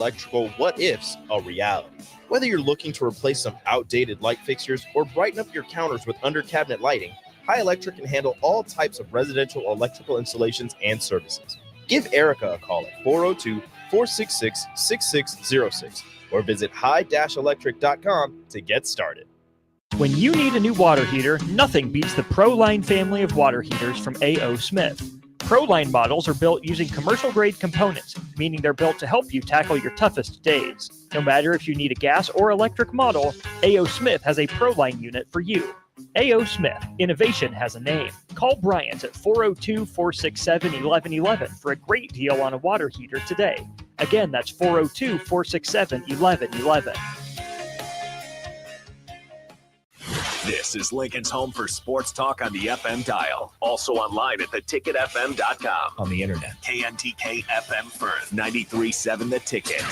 electrical what-ifs a reality. Whether you're looking to replace some outdated light fixtures or brighten up your counters with under-cabinet lighting, High Electric can handle all types of residential electrical installations and services. Give Erica a call at 402-466-6606 or visit high-electric.com to get started. When you need a new water heater, nothing beats the ProLine family of water heaters from A.O. Smith. ProLine models are built using commercial-grade components, meaning they're built to help you tackle your toughest days. No matter if you need a gas or electric model, A.O. Smith has a ProLine unit for you. A.O. Smith, innovation has a name. Call Bryant at 402-467-1111 for a great deal on a water heater today. Again, that's 402-467-1111. This is Lincoln's home for sports talk on the FM dial. Also online at theticketfm.com. On the internet. KNTK FM Firth, 93.7 The Ticket.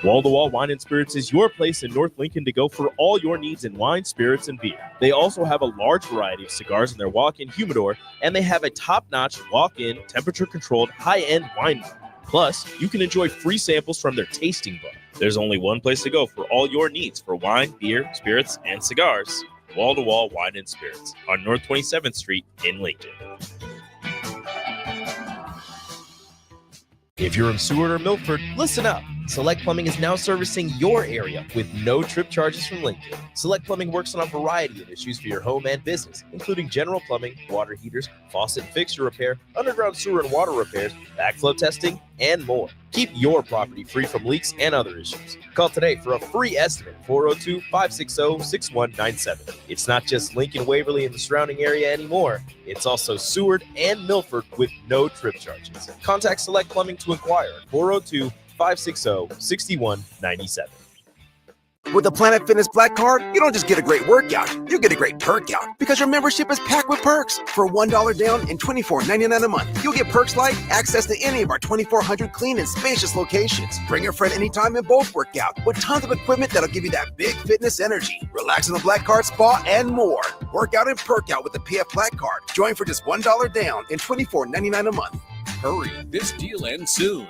Wall-to-Wall Wine and Spirits is your place in North Lincoln to go for all your needs in wine, spirits, and beer. They also have a large variety of cigars in their walk-in humidor, and they have a top-notch walk-in, temperature-controlled, high-end wine bar. Plus, you can enjoy free samples from their tasting book. There's only one place to go for all your needs for wine, beer, spirits, and cigars. Wall-to-Wall Wine and Spirits on North 27th Street in Lincoln. If you're in Seward or Milford, listen up. Select Plumbing is now servicing your area with no trip charges from Lincoln. Select Plumbing works on a variety of issues for your home and business, including general plumbing, water heaters, faucet and fixture repair, underground sewer and water repairs, backflow testing, and more. Keep your property free from leaks and other issues. Call today for a free estimate, 402-560-6197. It's not just Lincoln, Waverly, and the surrounding area anymore. It's also Seward and Milford with no trip charges. Contact Select Plumbing to inquire at 402-560-6197. With the Planet Fitness Black Card, you don't just get a great workout, you get a great perk out because your membership is packed with perks. For $1 down and $24.99 a month, you'll get perks like access to any of our 2,400 clean and spacious locations. Bring a friend anytime and both work out with tons of equipment that'll give you that big fitness energy. Relax in the Black Card spa and more. Work out and perk out with the PF Black Card. Join for just $1 down and $24.99 a month. Hurry. This deal ends soon.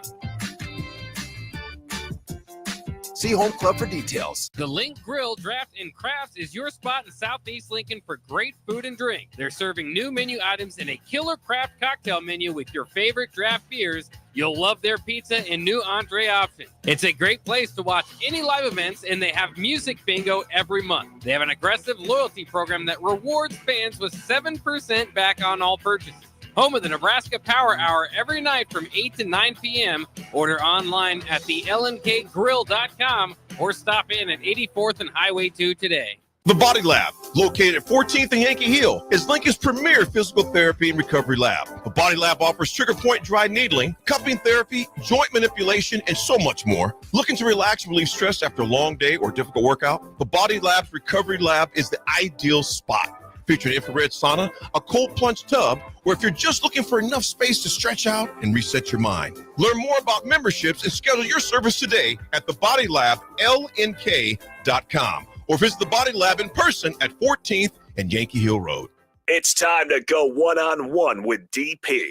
See Home Club for details. The Link Grill, Draft, and Crafts is your spot in Southeast Lincoln for great food and drink. They're serving new menu items and a killer craft cocktail menu with your favorite draft beers. You'll love their pizza and new entree options. It's a great place to watch any live events, and they have music bingo every month. They have an aggressive loyalty program that rewards fans with 7% back on all purchases. Home of the Nebraska Power Hour every night from 8 to 9 p.m. Order online at thelnkgrill.com or stop in at 84th and Highway 2 today. The Body Lab, located at 14th and Yankee Hill, is Lincoln's premier physical therapy and recovery lab. The Body Lab offers trigger point dry needling, cupping therapy, joint manipulation, and so much more. Looking to relax and relieve stress after a long day or difficult workout? The Body Lab's recovery lab is the ideal spot. Featuring infrared sauna, a cold plunge tub, or if you're just looking for enough space to stretch out and reset your mind. Learn more about memberships and schedule your service today at thebodylab.lnk.com or visit the Body Lab in person at 14th and Yankee Hill Road. It's time to go one-on-one with DP.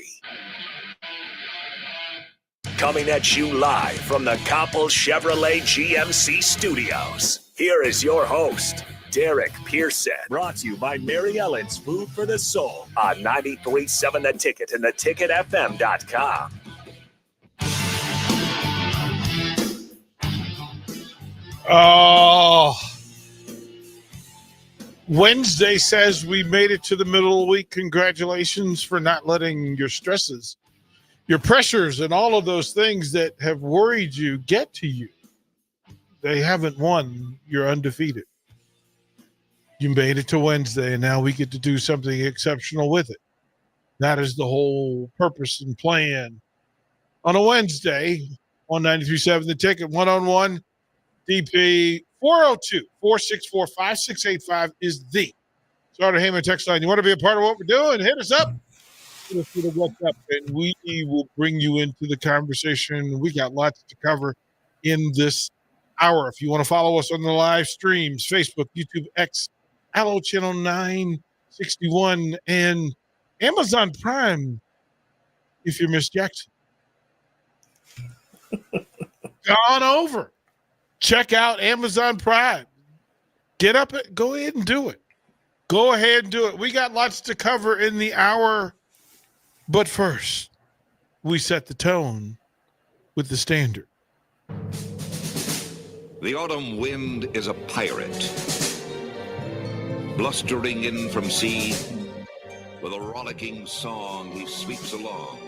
Coming at you live from the Koppel Chevrolet GMC studios. Here is your host, Derek Pearson. Brought to you by Mary Ellen's Food for the Soul on 93.7 The Ticket and theticketfm.com. Oh, Wednesday says we made it to the middle of the week. Congratulations for not letting your stresses, your pressures, and all of those things that have worried you get to you. They haven't won. You're undefeated. You made it to Wednesday, and now we get to do something exceptional with it. That is the whole purpose and plan. On a Wednesday, on 93.7 The Ticket, one-on-one, DP 402-464-5685 is the Starter Heyman text line. You want to be a part of what we're doing? Hit us up. Hit us with a WhatsApp, and we will bring you into the conversation. We got lots to cover in this hour. If you want to follow us on the live streams, Facebook, YouTube, X, Allo Channel 961, and Amazon Prime if you're Miss Jackson. gone over. Check out Amazon Prime. Get up and go ahead and do it. Go ahead and do it. We got lots to cover in the hour. But first, we set the tone with the standard. The autumn wind is a pirate, blustering in from sea. With a rollicking song, he sweeps along,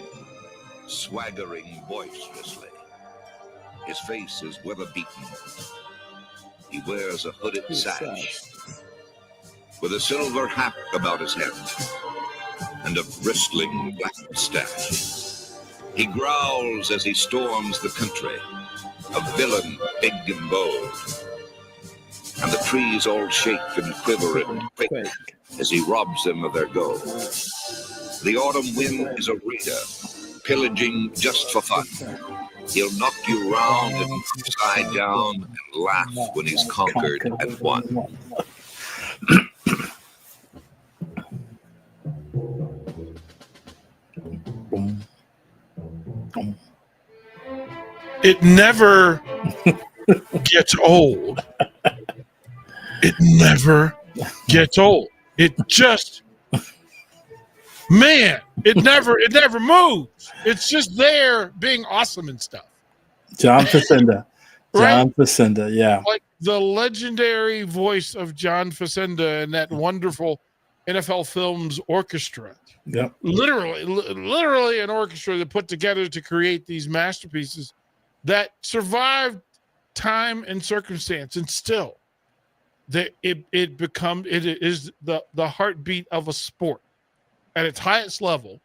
swaggering boisterously. His face is weather-beaten. He wears a hooded sash with a silver hat about his head and a bristling black mustache. He growls as he storms the country, a villain big and bold. And the trees all shake and quiver and quake as he robs them of their gold. The autumn wind is a raider, pillaging just for fun. He'll knock you round and upside down and laugh when he's conquered and won. It never gets old. It never gets old. It just, man, it never moves. It's just there being awesome and stuff. John Facenda. Right? John Facenda, yeah. Like the legendary voice of John Facenda and that wonderful NFL Films orchestra. Yep. Literally an orchestra that put together to create these masterpieces that survived time and circumstance, and still it is the heartbeat of a sport at its highest level.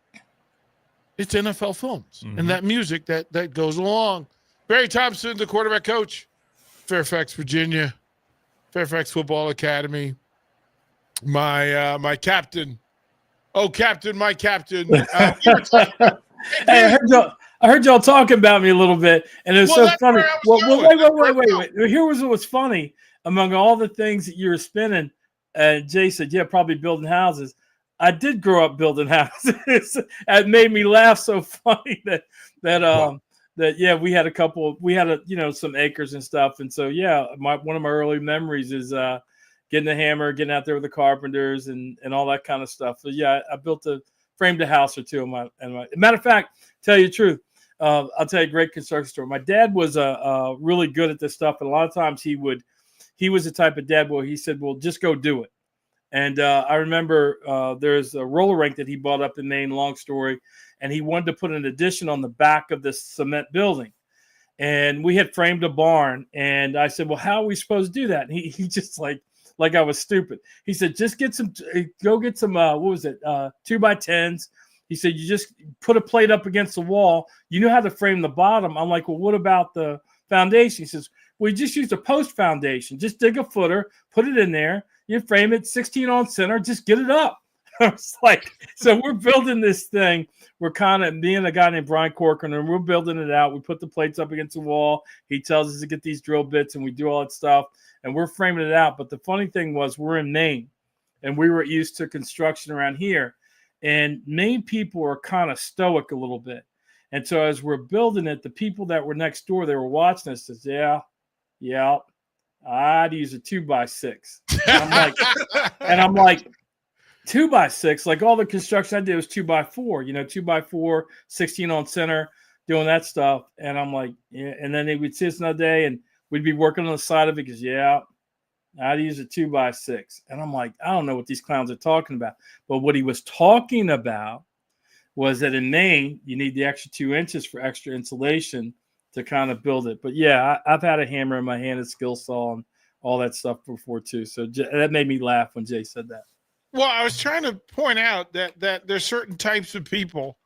It's NFL Films and that music that goes along. Barry Thompson, the quarterback coach, Fairfax, Virginia, Fairfax Football Academy. My captain. Oh, captain, my captain. Hey, I heard y'all talking about me a little bit, and it was so funny. Wait. Here was what was funny. Among all the things that you were spinning, Jay said, yeah, probably building houses. I did grow up building houses. It made me laugh so funny that we had some acres and stuff. And so, yeah, one of my early memories is getting the hammer, getting out there with the carpenters and all that kind of stuff. So, yeah, I framed a house or two. Matter of fact, tell you the truth, I'll tell you a great construction story. My dad was really good at this stuff. And a lot of times he was the type of dad where he said, well, just go do it. And I remember there's a roller rink that he bought up in Maine, long story, and he wanted to put an addition on the back of this cement building. And we had framed a barn. And I said, well, how are we supposed to do that? And he just like I was stupid. He said, just go get some, 2x10s. He said, you just put a plate up against the wall. You know how to frame the bottom. I'm like, well, what about the foundation? He says, we just used a post foundation. Just dig a footer, put it in there. You frame it 16 on center, just get it up. I was like, so we're building this thing. We're me and a guy named Brian Corcoran, and we're building it out. We put the plates up against the wall. He tells us to get these drill bits, and we do all that stuff, and we're framing it out. But the funny thing was we're in Maine, and we were used to construction around here. And Maine people are kind of stoic a little bit. And so as we're building it, the people that were next door, they were watching us, says, yeah, I'd use a 2x6. And I'm like, 2x6, like all the construction I did was 2x4, 2x4, 16 on center, doing that stuff. And I'm like, yeah. And then they would see us another day and we'd be working on the side of it because, I'd use a 2x6. And I'm like, I don't know what these clowns are talking about. But what he was talking about was that in Maine, you need the extra 2 inches for extra insulation to kind of build it. But yeah, I've had a hammer in my hand, a skill saw, and all that stuff before too. So that made me laugh when Jay said that. Well, I was trying to point out that there's certain types of people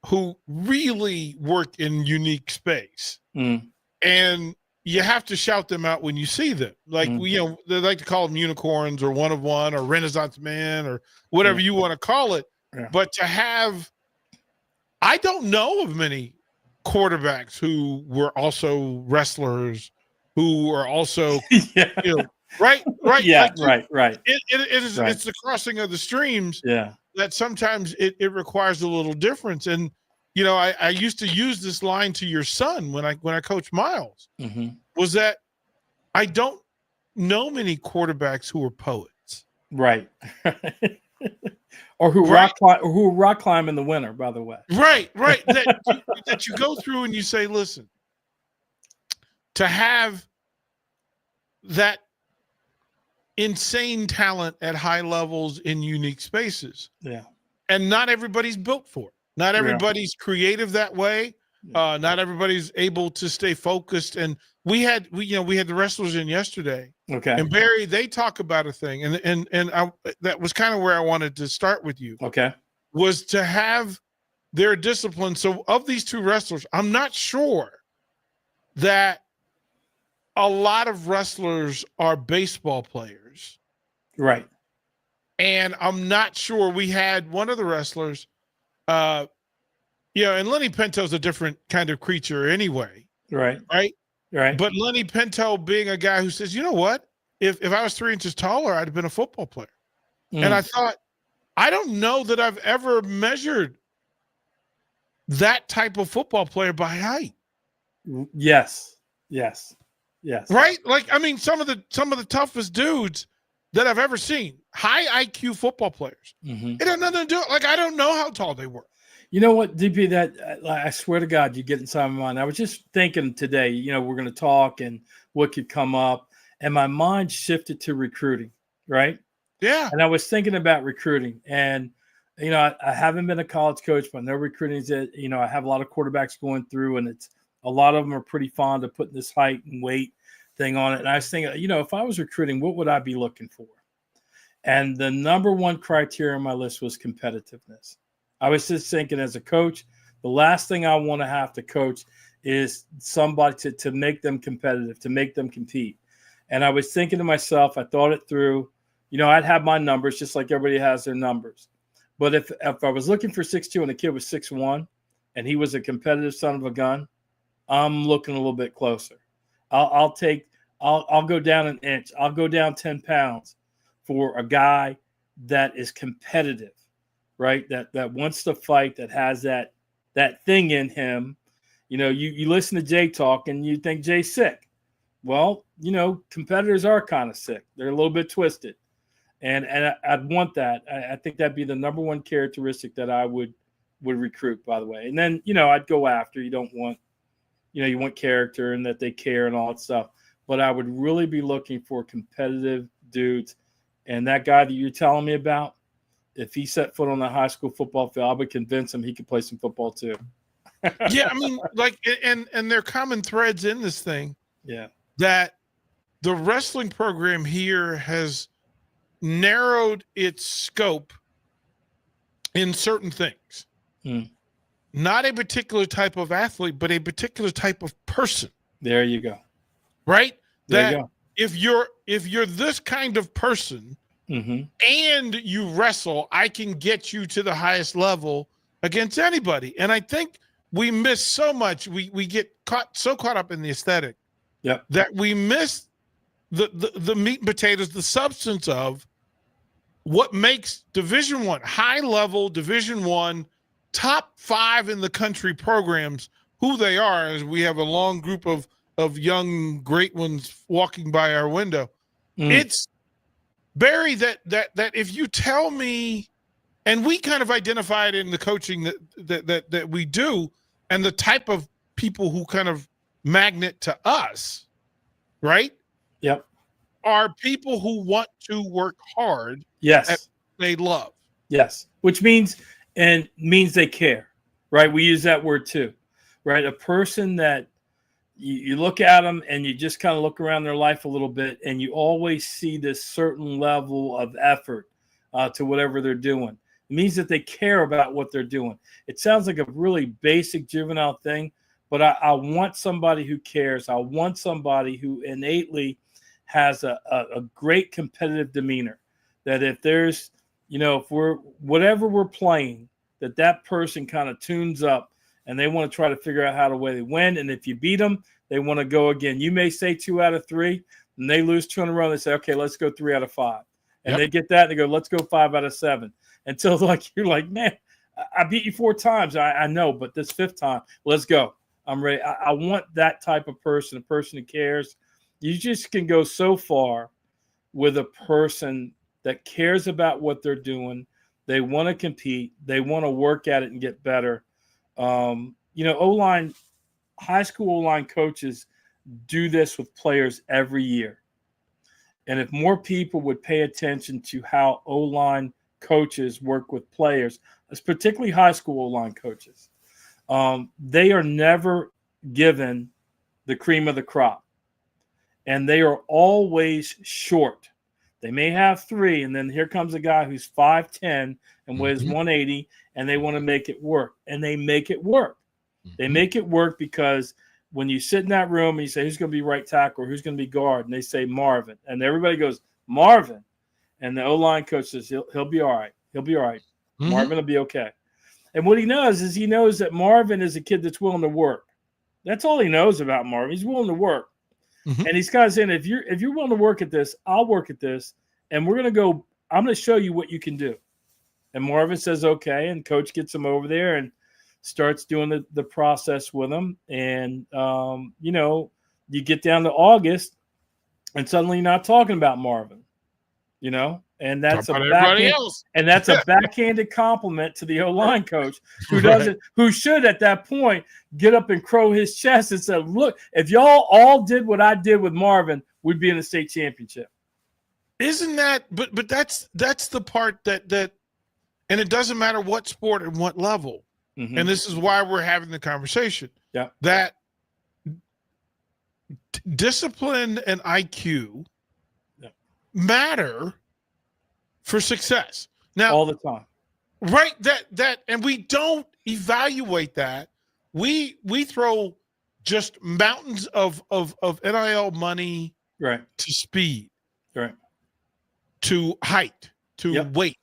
who really work in unique space. And you have to shout them out when you see them. Like, they like to call them unicorns or one of one or Renaissance man or whatever you want to call it. Yeah. But to have, I don't know of many quarterbacks who were also wrestlers, who are also, right. Yeah, right. It is, right. It's the crossing of the streams. Yeah. That sometimes it requires a little difference. And I used to use this line to your son when I coached Miles, was that I don't know many quarterbacks who are poets. Right. Or who rock climb in the winter, by the way. Right. that you go through and you say, listen, to have that insane talent at high levels in unique spaces. Yeah. And not everybody's built for it. Not everybody's creative that way. Not everybody's able to stay focused. And we had the wrestlers in yesterday. Okay. And Barry, they talk about a thing, and that was kind of where I wanted to start with you. Okay. Was to have their discipline. So of these two wrestlers, I'm not sure that a lot of wrestlers are baseball players. Right. And I'm not sure we had one of the wrestlers, and Lenny Pinto's a different kind of creature anyway. Right. But Lenny Pinto being a guy who says, you know what? If I was 3 inches taller, I'd have been a football player. And I thought, I don't know that I've ever measured that type of football player by height. Yes. Right? Some of the toughest dudes that I've ever seen, high IQ football players. It had nothing to do. I don't know how tall they were. You know what, DP? That I swear to God, you get inside my mind. I was just thinking today. We're going to talk and what could come up, and my mind shifted to recruiting. Right? Yeah. And I was thinking about recruiting, and I haven't been a college coach, but I know recruiting is it. I have a lot of quarterbacks going through, and it's a lot of them are pretty fond of putting this height and weight thing on it. And I was thinking, if I was recruiting, what would I be looking for? And the number one criteria on my list was competitiveness. I was just thinking, as a coach, the last thing I want to have to coach is somebody to make them competitive, to make them compete. And I was thinking to myself, I thought it through, I'd have my numbers just like everybody has their numbers. But if I was looking for 6'2" and the kid was 6'1", and he was a competitive son of a gun, I'm looking a little bit closer. I'll go down an inch. I'll go down 10 pounds for a guy that is competitive, right? That wants to fight, that has that thing in him. You listen to Jay talk and you think Jay's sick. Well, competitors are kind of sick. They're a little bit twisted. And I'd want that. I think that'd be the number one characteristic that I would recruit, by the way. And then, I'd go after. You don't want, you want character and that they care and all that stuff. But I would really be looking for competitive dudes. And that guy that you're telling me about, if he set foot on the high school football field, I would convince him he could play some football too. Yeah, and there are common threads in this thing. Yeah. That the wrestling program here has narrowed its scope in certain things. Not a particular type of athlete, but a particular type of person. There you go. Right? There you go. If you're this kind of person and you wrestle, I can get you to the highest level against anybody. And I think we miss so much. We get caught up in the aesthetic that we miss the meat and potatoes, the substance of what makes Division I, high level Division I, top 5 in the country programs, who they are, as we have a long group of young great ones walking by our window. It's Barry that if you tell me, and we kind of identified in the coaching that we do, and the type of people who kind of magnet to us, right? Yep. Are people who want to work hard. Yes. At what they love. Yes. Which means they care, right? We use that word too, right? A person that you look at them and you just kind of look around their life a little bit and you always see this certain level of effort to whatever they're doing. It means that they care about what they're doing. It sounds like a really basic juvenile thing, but I want somebody who cares. I want somebody who innately has a great competitive demeanor, that if there's, if whatever we're playing, that person kind of tunes up and they want to try to figure out how to way they win. And if you beat them, they want to go again. You may say 2 out of 3 and they lose 2 in a row. They say, okay, let's go 3 out of 5. And they get that and they go, let's go 5 out of 7, until you're like, man, I beat you 4 times. I know, but this 5th time, let's go. I'm ready. I want that type of person, a person who cares. You just can go so far with a person that cares about what they're doing. They want to compete. They want to work at it and get better. O-line, high school O-line coaches do this with players every year. And if more people would pay attention to how O-line coaches work with players, particularly high school O-line coaches, they are never given the cream of the crop. And they are always short. They may have 3, and then here comes a guy who's 5'10" and weighs 180, and they want to make it work. And they make it work. They make it work because when you sit in that room and you say, who's going to be right tackle or who's going to be guard, and they say Marvin, and everybody goes, Marvin. And the O-line coach says, he'll be all right. He'll be all right. Marvin will be okay. And what he knows is he knows that Marvin is a kid that's willing to work. That's all he knows about Marvin. He's willing to work. And he's kind of saying, if you're willing to work at this, I'll work at this. And I'm going to show you what you can do. And Marvin says, okay. And coach gets him over there and starts doing the process with him. And, you get down to August and suddenly you're not talking about Marvin, and that's a backhanded compliment to the O-line coach who should at that point get up and crow his chest and say, look, if y'all all did what I did with Marvin, we'd be in the state championship. Isn't that, but that's the part that, and it doesn't matter what sport and what level. And this is why we're having the conversation. Yeah. That discipline and IQ matter for success. Now, all the time. Right. That, and we don't evaluate that. We throw just mountains of NIL money right to speed, right, to height, to weight,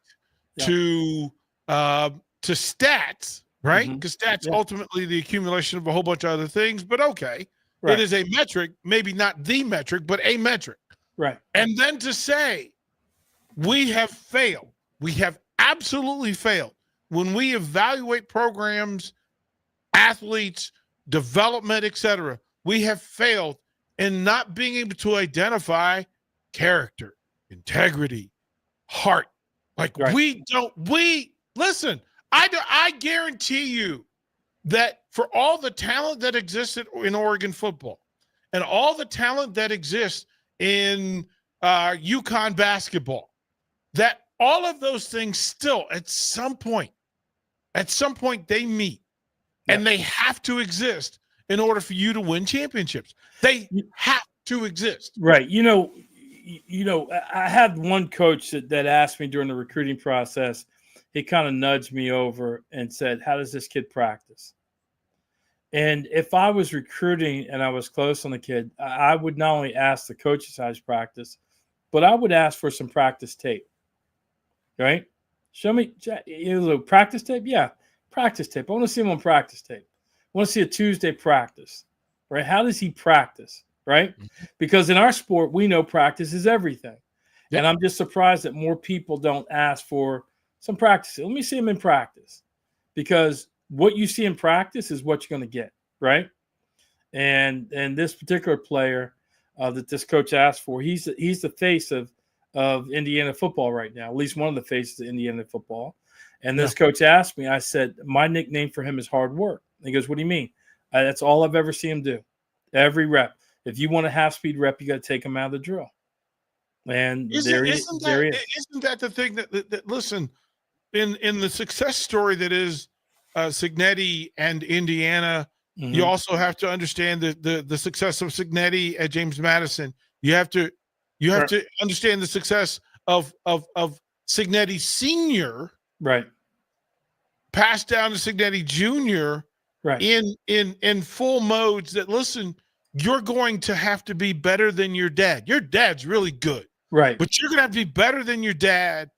to stats, right? Because stats ultimately the accumulation of a whole bunch of other things, but okay. Right. It is a metric, maybe not the metric, but a metric. Right. And then to say we have failed, we have absolutely failed when we evaluate programs, athletes, development, etc. We have failed in not being able to identify character, integrity, heart. Like listen, I guarantee you that for all the talent that exists in Oregon football and all the talent that exists in UConn basketball, that all of those things still at some point they meet and they have to exist in order for you to win championships. They have to exist. Right. I had one coach that asked me during the recruiting process. He kind of nudged me over and said, how does this kid practice? And if I was recruiting and I was close on the kid, I would not only ask the coaches how his practice, but I would ask for some practice tape. Right? Show me a little practice tape. Yeah, practice tape. I want to see him on practice tape. I want to see a Tuesday practice. Right? How does he practice? Right? Because in our sport, we know practice is everything. Yep. And I'm just surprised that more people don't ask for some practice. Let me see him in practice. Because what you see in practice is what you're going to get, right? And this particular player that this coach asked for, he's the face of Indiana football right now, at least one of the faces of Indiana football. And this coach asked me, I said, my nickname for him is hard work. And he goes, what do you mean? That's all I've ever seen him do. Every rep. If you want a half-speed rep, you got to take him out of the drill. And isn't that the thing that listen, in the success story that is Cignetti and Indiana, you also have to understand the success of Cignetti at James Madison. You have to understand the success of Cignetti Senior, right? Passed down to Cignetti Junior, right? In full modes that listen, you're going to have to be better than your dad. Your dad's really good, right? But you're going to have to be better than your dad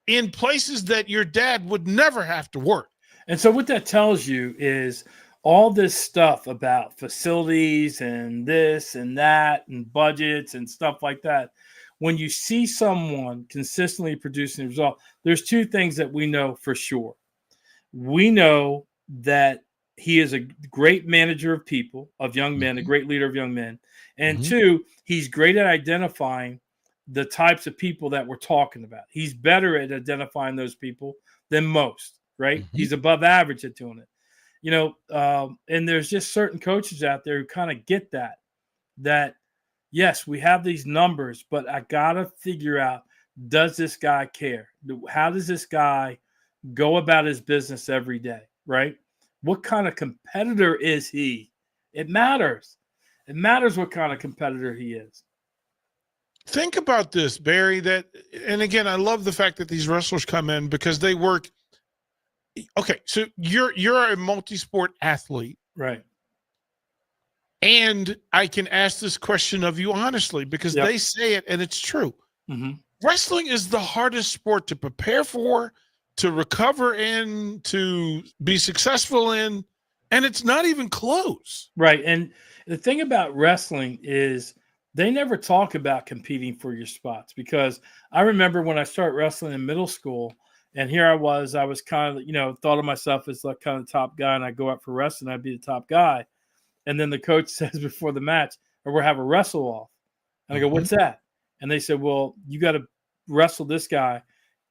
in places that your dad would never have to work. And so what that tells you is all this stuff about facilities and this and that and budgets and stuff like that. When you see someone consistently producing a result, there's two things that we know for sure. We know that he is a great manager of people, of young men, a great leader of young men. And two, he's great at identifying the types of people that we're talking about. He's better at identifying those people than most, right? He's above average at doing it. You know, and there's just certain coaches out there who kind of get that, yes, we have these numbers, but I got to figure out, does this guy care? How does this guy go about his business every day, right? What kind of competitor is he? It matters. It matters what kind of competitor he is. Think about this, Barry, and again, I love the fact that these wrestlers come in because they work. Okay, so you're a multi-sport athlete. Right. And I can ask this question of you honestly because they say it and it's true. Wrestling is the hardest sport to prepare for, to recover in, to be successful in, and it's not even close. Right. And the thing about wrestling is they never talk about competing for your spots, because I remember when I started wrestling in middle school, and here I was kind of, you know, thought of myself as like kind of the top guy, and I go out for wrestling, I'd be the top guy. And then the coach says before the match, or we'll have a wrestle off. And I go, what's that? And they said, well, you got to wrestle this guy.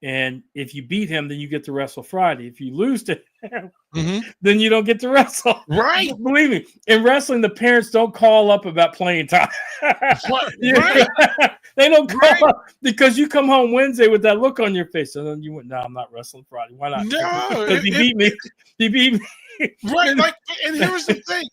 And if you beat him, then you get to wrestle Friday. If you lose to him, then you don't get to wrestle. Right. Believe me, in wrestling, the parents don't call up about playing time. Right. They don't call up because you come home Wednesday with that look on your face. And then you went, no, I'm not wrestling Friday. Why not? No. Because he beat me. He beat me. Right. Like, and here's the thing.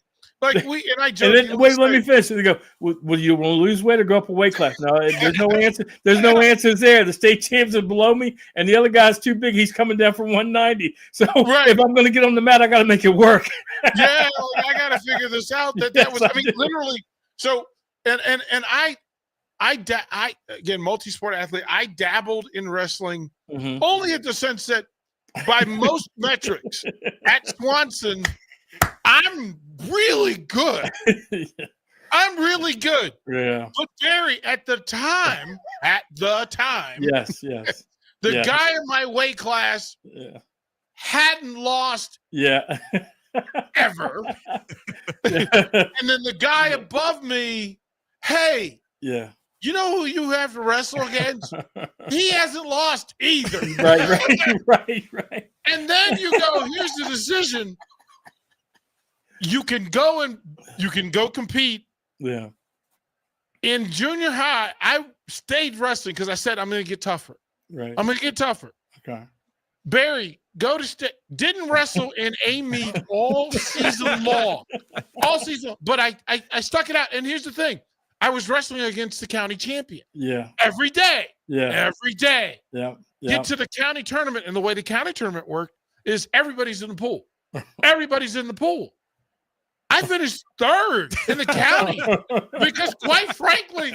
Like let me finish. They go, will you want to lose weight or go up a weight class? No, there's no answer. There's no answers there. The state champs are below me, and the other guy's too big. He's coming down from 190. So if I'm going to get on the mat, I got to make it work. Yeah, I got to figure this out. That was, I mean, literally. So, and I again, multi-sport athlete. I dabbled in wrestling only at the sense that, by most metrics, at Swanson, I'm really good. I'm really good. Yeah. But Barry, at the time, yes, the guy in my weight class hadn't lost ever. And then the guy above me, hey, you know who you have to wrestle against? He hasn't lost either. Right. And then you go, here's the decision. You can go compete. Yeah. In junior high, I stayed wrestling because I said I'm going to get tougher. Right. I'm going to get tougher. Okay. Barry, go to state. Didn't wrestle in a meet all season long. All season. But I stuck it out. And here's the thing. I was wrestling against the county champion. Yeah. Every day. Yeah. Every day. Yeah. Get to the county tournament. And the way the county tournament worked is everybody's in the pool. Everybody's in the pool. I finished third in the county because, quite frankly,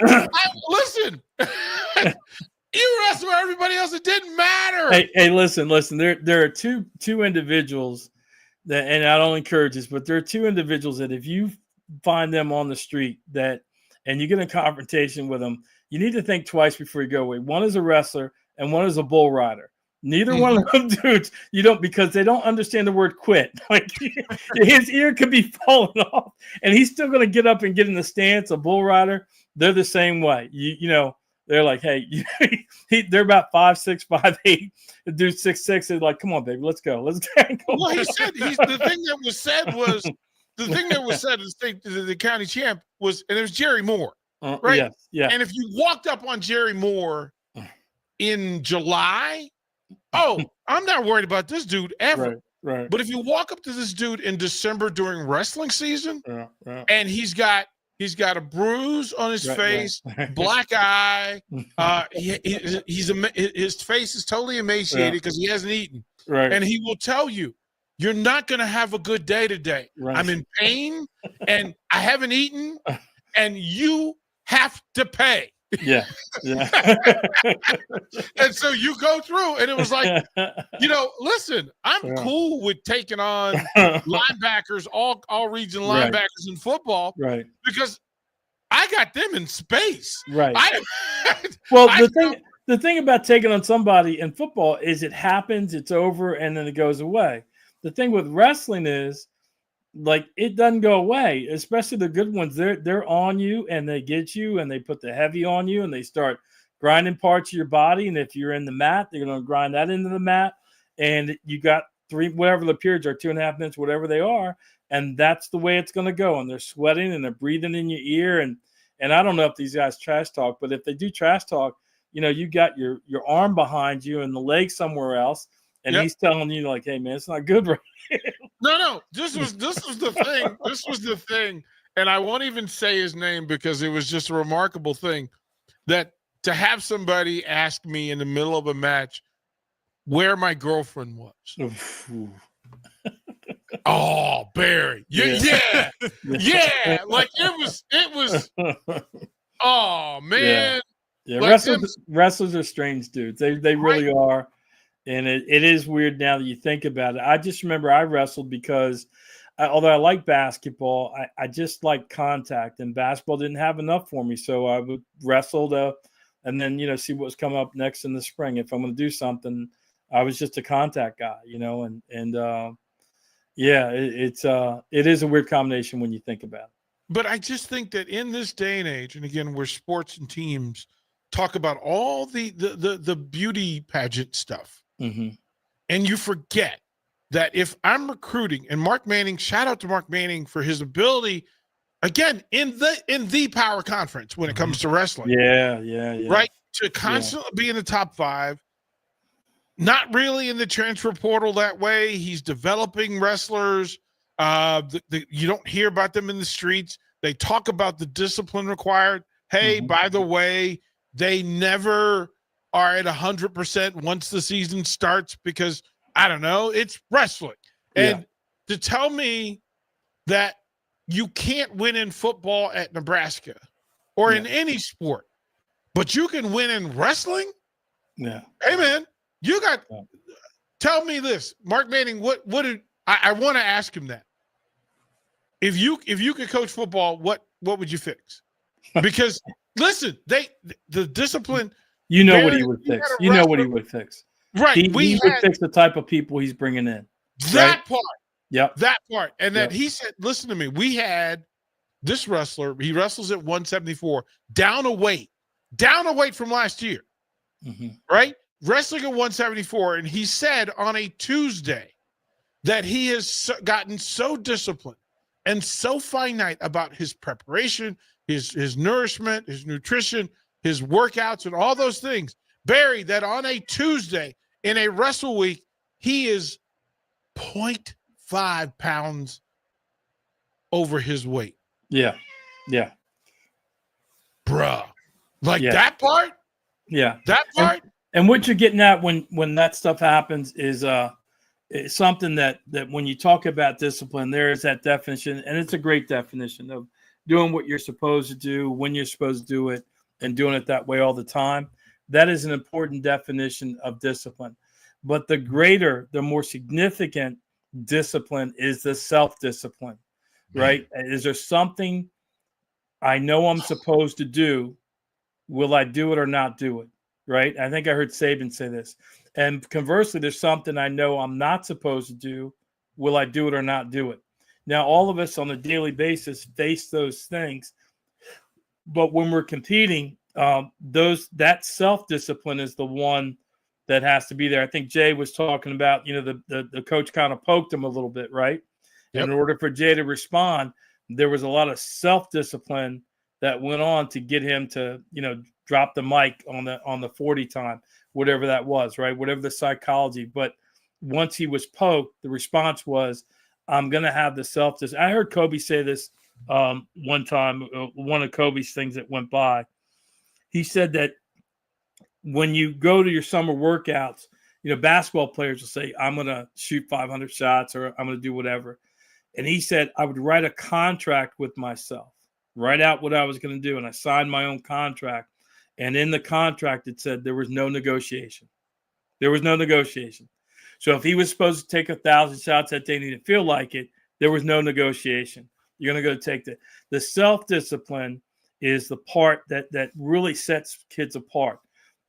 listen, you wrestled with everybody else. It didn't matter. Hey, listen. There are two individuals that, and I don't encourage this, but there are two individuals that if you find them on the street and you get in a confrontation with them, you need to think twice before you go away. One is a wrestler and one is a bull rider. Neither one of them dudes, because they don't understand the word quit. Like his ear could be falling off, and he's still going to get up and get in the stance. A bull rider, they're the same way. You know, they're like, hey, they're about 5'6", 5'8". The dude's 6'6". They're like, come on, baby, let's go. Let's go. Well, the thing that was said is the county champ was, and it was Jerry Moore, right? Yeah. And if you walked up on Jerry Moore in July. Oh, I'm not worried about this dude ever. Right. But if you walk up to this dude in December during wrestling season, and he's got a bruise on his face, black eye, his face is totally emaciated because he hasn't eaten. Right. And he will tell you, you're not going to have a good day today. Right. I'm in pain, and I haven't eaten, and you have to pay. Yeah. And so you go through, and it was like, listen, I'm cool with taking on linebackers, all region linebackers in football, right? Because I got them in space, right? The thing about taking on somebody in football is it happens, it's over, and then it goes away. the thing with wrestling is, like, it doesn't go away, especially the good ones. They're on you and they get you and they put the heavy on you and they start grinding parts of your body. And if you're in the mat, they're going to grind that into the mat. And you got 3, whatever the periods are, 2.5 minutes, whatever they are. And that's the way it's going to go. And they're sweating and they're breathing in your ear. And I don't know if these guys trash talk, but if they do trash talk, you got your arm behind you and the leg somewhere else. And he's telling you, like, hey, man, it's not good right here. No. This was the thing. This was the thing. And I won't even say his name because it was just a remarkable thing that to have somebody ask me in the middle of a match where my girlfriend was. Oh, Barry. Yeah. Like it was. Oh, man. Yeah. Like wrestlers are strange dudes. They really are. And it is weird now that you think about it. I just remember I wrestled because although I like basketball, I just like contact, and basketball didn't have enough for me. So I would wrestle and then, see what's coming up next in the spring. If I'm going to do something, I was just a contact guy, it is a weird combination when you think about it. But I just think that in this day and age, and again, where sports and teams talk about all the beauty pageant stuff, mm-hmm. and you forget that if I'm recruiting, and Mark Manning, shout out to Mark Manning for his ability, again, in the power conference when it comes to wrestling. Yeah. Right? To constantly be in the top 5, not really in the transfer portal that way. He's developing wrestlers. You don't hear about them in the streets. They talk about the discipline required. Hey, by the way, they never are at 100% once the season starts because, I don't know, it's wrestling. And to tell me that you can't win in football at Nebraska or in any sport, but you can win in wrestling? Yeah. Hey, man, you got – tell me this. Mark Manning, what did – I want to ask him that. If you could coach football, what would you fix? Because listen, the discipline. You know what he would fix. You know what he would fix. Right. He would fix the type of people he's bringing in. That part. Yep. That part. And that he said, listen to me. We had this wrestler. He wrestles at 174, down a weight from last year. Mm-hmm. Right. Wrestling at 174. And he said on a Tuesday that he has gotten so disciplined and so finite about his preparation, his nourishment, his nutrition, his workouts, and all those things, Barry, that on a Tuesday in a wrestle week, he is 0.5 pounds over his weight. Yeah. Bruh. That part? Yeah. That part? And what you're getting at when that stuff happens is it's something that when you talk about discipline, there is that definition, and it's a great definition of doing what you're supposed to do, when you're supposed to do it, and doing it that way all the time. That is an important definition of discipline. But the more significant discipline is the self-discipline, right? Is there something I know I'm supposed to do? Will I do it or not do it, right? I think I heard Saban say this. And conversely, there's something I know I'm not supposed to do. Will I do it or not do it? Now, all of us on a daily basis face those things. But when we're competing, that self-discipline is the one that has to be there. I think Jay was talking about, the coach kind of poked him a little bit, right? Yep. In order for Jay to respond, there was a lot of self-discipline that went on to get him to, drop the mic on the 40 time, whatever that was, right? Whatever the psychology. But once he was poked, the response was, I'm going to have the self-discipline. I heard Kobe say this one time, one of Kobe's things that went by. He said that when you go to your summer workouts, basketball players will say, I'm going to shoot 500 shots or I'm going to do whatever. And he said, I would write a contract with myself, write out what I was going to do. And I signed my own contract. And in the contract, it said there was no negotiation. There was no negotiation. So if he was supposed to take 1,000 shots that day and he didn't feel like it, there was no negotiation. You're going to go take the self-discipline is the part that really sets kids apart.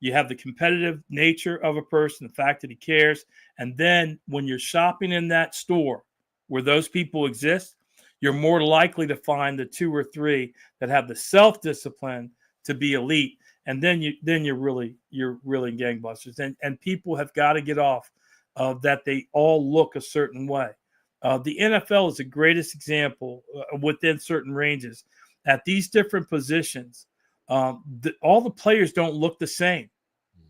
You have the competitive nature of a person, the fact that he cares. And then when you're shopping in that store where those people exist, you're more likely to find the 2 or 3 that have the self-discipline to be elite. And then you're really gangbusters. And people have got to get off of that they all look a certain way. The NFL is the greatest example within certain ranges. At these different positions, all the players don't look the same.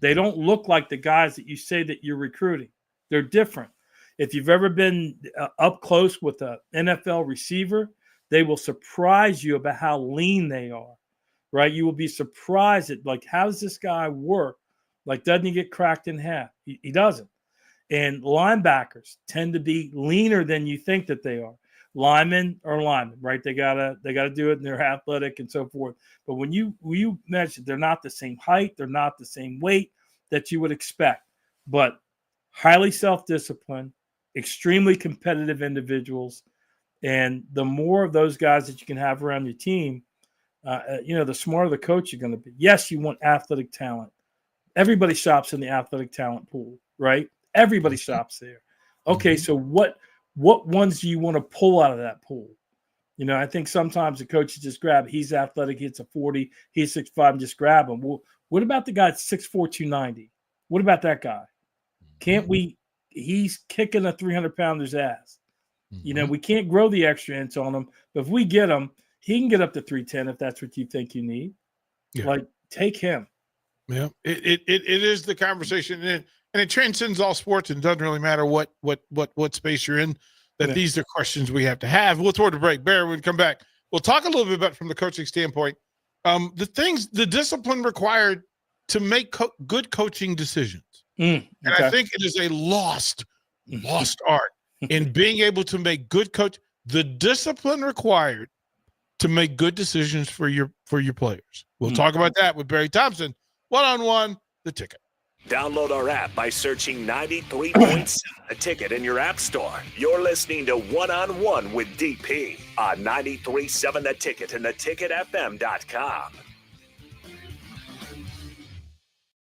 They don't look like the guys that you say that you're recruiting. They're different. If you've ever been up close with an NFL receiver, they will surprise you about how lean they are, right? You will be surprised at, like, how does this guy work? Like, doesn't he get cracked in half? He doesn't. And linebackers tend to be leaner than you think that they are. Linemen are linemen, right? They gotta do it, and they're athletic and so forth. But when you mention, they're not the same height, they're not the same weight that you would expect. But highly self-disciplined, extremely competitive individuals, and the more of those guys that you can have around your team, the smarter the coach you're going to be. Yes, you want athletic talent. Everybody shops in the athletic talent pool, right? Everybody shops there. Okay, so what ones do you want to pull out of that pool? I think sometimes the coaches just grab, he's athletic, he hits a 40, he's 6'5", and just grab him. Well, what about the guy that's 6'4", 290? What about that guy? Can't we – he's kicking a 300-pounder's ass. We can't grow the extra inch on him, but if we get him, he can get up to 310 if that's what you think you need. Yeah. Like, take him. Yeah, it is the conversation, and it transcends all sports, and doesn't really matter what space you're in. These are questions we have to have. We'll throw the break. Bear, when we come back, we'll talk a little bit about from the coaching standpoint, the discipline required to make good coaching decisions. And I think it is a lost art in being able to make good the discipline required to make good decisions for your players. We'll talk about that with Barry Thompson. One-on-one, The Ticket. Download our app by searching 93.7 The Ticket in your app store. You're listening to One-on-One with DP on 93.7 The Ticket and theticketfm.com.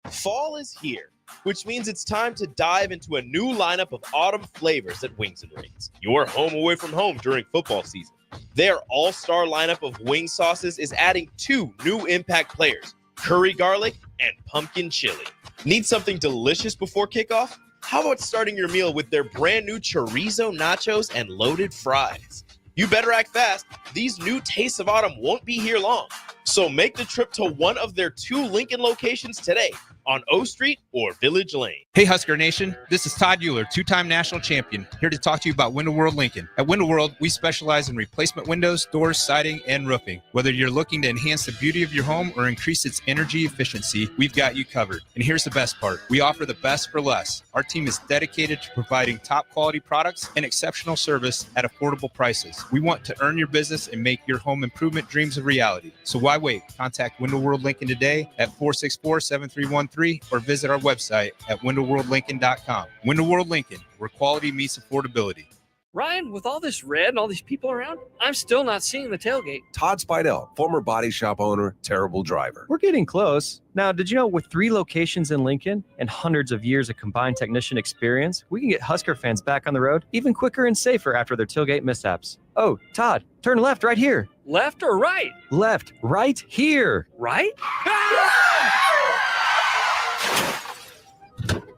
Fall is here, which means it's time to dive into a new lineup of autumn flavors at Wings and Rings, your home away from home during football season. Their all-star lineup of wing sauces is adding 2 new impact players, curry garlic and pumpkin chili. Need something delicious before kickoff? How about starting your meal with their brand new chorizo nachos and loaded fries? You better act fast. These new tastes of autumn won't be here long. So make the trip to one of their 2 Lincoln locations today on O Street or Village Lane. Hey Husker Nation, this is Todd Euler, 2-time national champion, here to talk to you about Window World Lincoln. At Window World, we specialize in replacement windows, doors, siding, and roofing. Whether you're looking to enhance the beauty of your home or increase its energy efficiency, we've got you covered. And here's the best part. We offer the best for less. Our team is dedicated to providing top quality products and exceptional service at affordable prices. We want to earn your business and make your home improvement dreams a reality. So why wait? Contact Window World Lincoln today at 464-7313 or visit our website at windowworldlincoln.com. Window World Lincoln, where quality meets affordability. Ryan, with all this red and all these people around, I'm still not seeing the tailgate. Todd Spidell, former body shop owner, terrible driver. We're getting close. Now, did you know with 3 locations in Lincoln and hundreds of years of combined technician experience, we can get Husker fans back on the road even quicker and safer after their tailgate mishaps? Oh, Todd, turn left right here. Left or right? Left, right here. Right?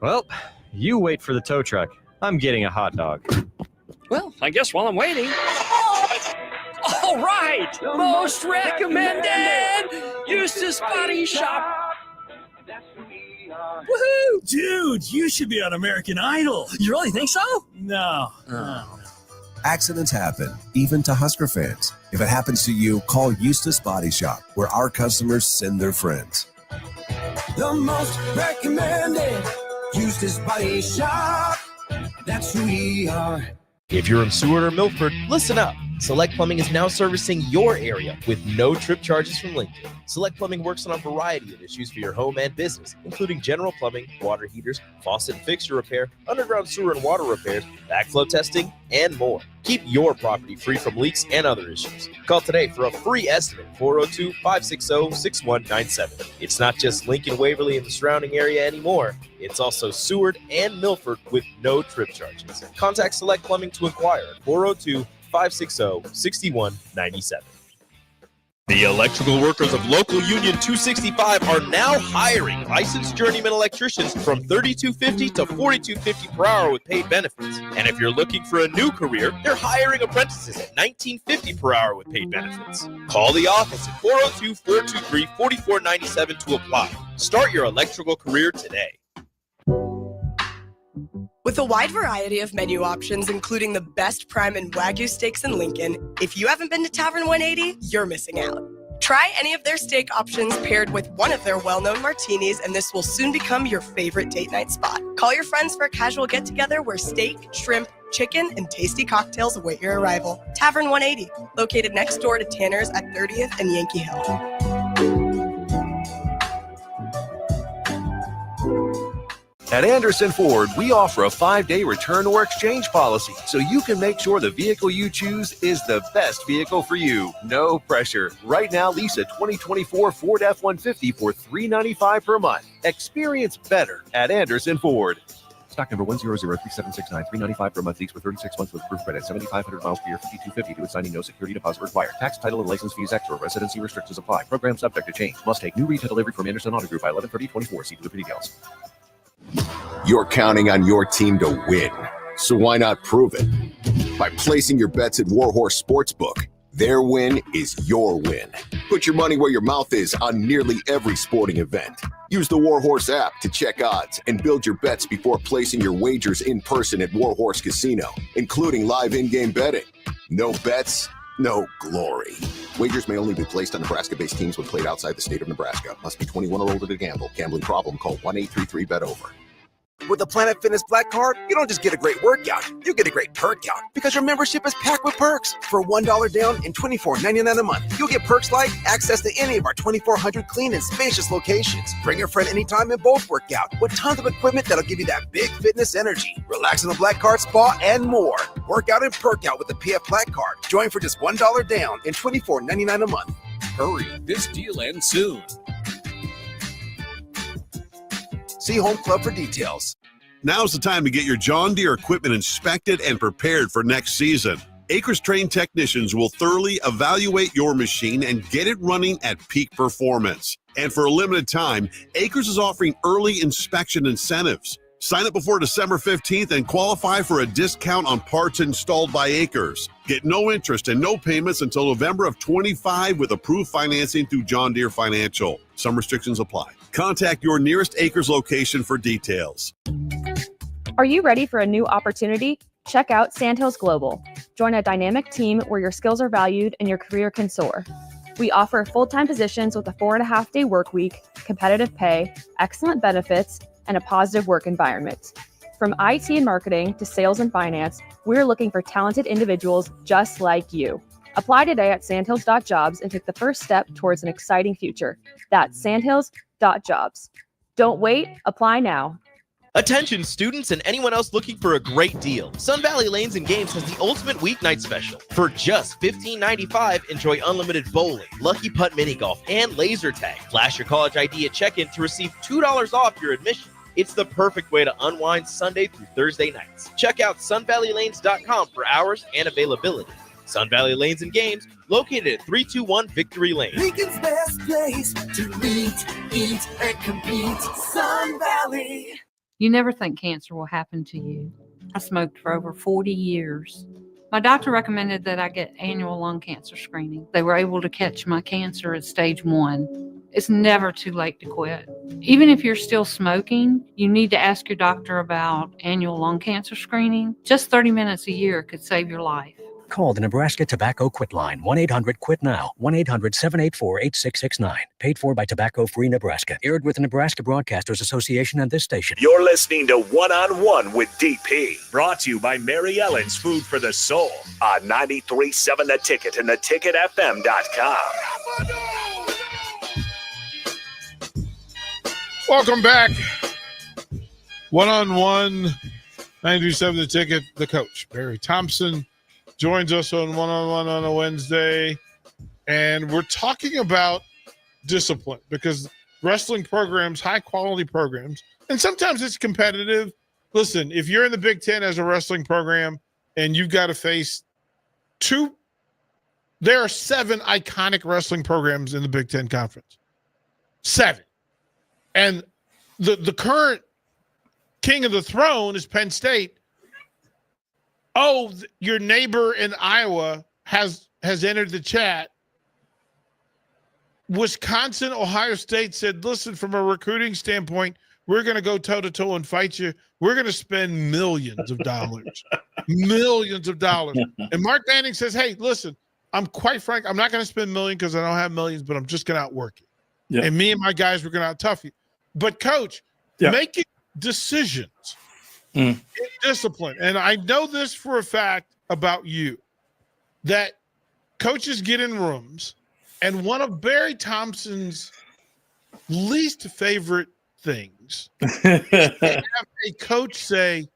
Well, you wait for the tow truck. I'm getting a hot dog. Well, I guess while I'm waiting. All right! Most recommended! Eustace Body Shop! Woohoo! Dude, you should be on American Idol. You really think so? No. Accidents happen, even to Husker fans. If it happens to you, call Eustace Body Shop, where our customers send their friends. The most recommended Eustace Body Shop. That's who we are. If you're in Seward or Milford, listen up. Select Plumbing is now servicing your area with no trip charges from Lincoln. Select Plumbing works on a variety of issues for your home and business, including general plumbing, water heaters, faucet and fixture repair, underground sewer and water repairs, backflow testing, and more. Keep your property free from leaks and other issues. Call today for a free estimate, 402-560-6197. It's not just Lincoln, Waverly, and the surrounding area anymore. It's also Seward and Milford with no trip charges. Contact Select Plumbing to inquire at 402-560-6197. The electrical workers of Local Union 265 are now hiring licensed journeyman electricians from $32.50 to $42.50 per hour with paid benefits. And if you're looking for a new career, they're hiring apprentices at $19.50 per hour with paid benefits. Call the office at 402-423-4497 to apply. Start your electrical career today. With a wide variety of menu options, including the best prime and Wagyu steaks in Lincoln, if you haven't been to Tavern 180, you're missing out. Try any of their steak options paired with one of their well-known martinis, and this will soon become your favorite date night spot. Call your friends for a casual get-together where steak, shrimp, chicken, and tasty cocktails await your arrival. Tavern 180, located next door to Tanner's at 30th and Yankee Hill. At Anderson Ford, we offer a 5-day return or exchange policy, so you can make sure the vehicle you choose is the best vehicle for you. No pressure. Right now, lease a 2024 Ford F-150 for $395 per month. Experience better at Anderson Ford. Stock number 1003769, $395 per month lease for 36 months with approved credit, 7,500 miles per year, $52.50 to signing, no security deposit required. Tax, title, and license fees extra. Residency restrictions apply. Program subject to change. Must take new retail delivery from Anderson Auto Group by 11/30/24. See the details. You're counting on your team to win, so why not prove it? By placing your bets at Warhorse Sportsbook. Their win is your win. Put your money where your mouth is on nearly every sporting event. Use the Warhorse app to check odds and build your bets before placing your wagers in person at Warhorse Casino, including live in-game betting. No bets, no glory. Wagers may only be placed on Nebraska-based teams when played outside the state of Nebraska. Must be 21 or older to gamble. Gambling problem? Call 1-833-BET-OVER. With the Planet Fitness Black Card, you don't just get a great workout, you get a great perk out because your membership is packed with perks. For $1 down and $24.99 a month, you'll get perks like access to any of our 2,400 clean and spacious locations. Bring a friend anytime and both work out with tons of equipment that'll give you that big fitness energy. Relax in the Black Card spa and more. Work out and perk out with the PF Black Card. Join for just $1 down and $24.99 a month. Hurry, this deal ends soon. See Home Club for details. Now's the time to get your John Deere equipment inspected and prepared for next season. Acres trained technicians will thoroughly evaluate your machine and get it running at peak performance. And for a limited time, Acres is offering early inspection incentives. Sign up before December 15th and qualify for a discount on parts installed by Acres. Get no interest and no payments until November of 25 with approved financing through John Deere Financial. Some restrictions apply. Contact your nearest Acres location for details. Are you ready for a new opportunity? Check out Sandhills Global. Join a dynamic team where your skills are valued and your career can soar. We offer full-time positions with a 4.5-day work week, competitive pay, excellent benefits, and a positive work environment. From IT and marketing to sales and finance, we're looking for talented individuals just like you. Apply today at sandhills.jobs and take the first step towards an exciting future. That's sandhills.jobs. Don't wait, apply now. Attention students and anyone else looking for a great deal. Sun Valley Lanes and Games has the ultimate weeknight special. For just $15.95, enjoy unlimited bowling, lucky putt mini golf, and laser tag. Flash your college ID at check-in to receive $2 off your admission. It's the perfect way to unwind Sunday through Thursday nights. Check out sunvalleylanes.com for hours and availability. Sun Valley Lanes and Games, located at 321 Victory Lane. Lincoln's best place to meet, eat, and compete. Sun Valley. You never think cancer will happen to you. I smoked for over 40 years. My doctor recommended that I get annual lung cancer screening. They were able to catch my cancer at stage 1. It's never too late to quit. Even if you're still smoking, you need to ask your doctor about annual lung cancer screening. Just 30 minutes a year could save your life. Call the Nebraska Tobacco Quit Line, 1-800-QUIT-NOW, 1-800-784-8669. Paid for by Tobacco Free Nebraska. Aired with the Nebraska Broadcasters Association and this station. You're listening to One-on-One with DP, brought to you by Mary Ellen's Food for the Soul on 93.7 The Ticket and theticketfm.com. Welcome back. One-on-one, 93.7 The Ticket. The coach, Barry Thompson, joins us on One-on-One on a Wednesday, and we're talking about discipline because wrestling programs, high-quality programs, and sometimes it's competitive. Listen, if you're in the Big Ten as a wrestling program and you've got to face there are 7 iconic wrestling programs in the Big Ten Conference. 7. And the current king of the throne is Penn State. Oh, your neighbor in Iowa has entered the chat. Wisconsin, Ohio State said, listen, from a recruiting standpoint, we're going to go toe-to-toe and fight you. We're going to spend millions of dollars. Millions of dollars. And Mark Manning says, hey, listen, I'm quite frank. I'm not going to spend millions because I don't have millions, but I'm just going to outwork you. Yeah. And me and my guys, we're going to out-tough you. But, Coach, making decisions in discipline, and I know this for a fact about you, that coaches get in rooms, and one of Barry Thompson's least favorite things is to have a coach say,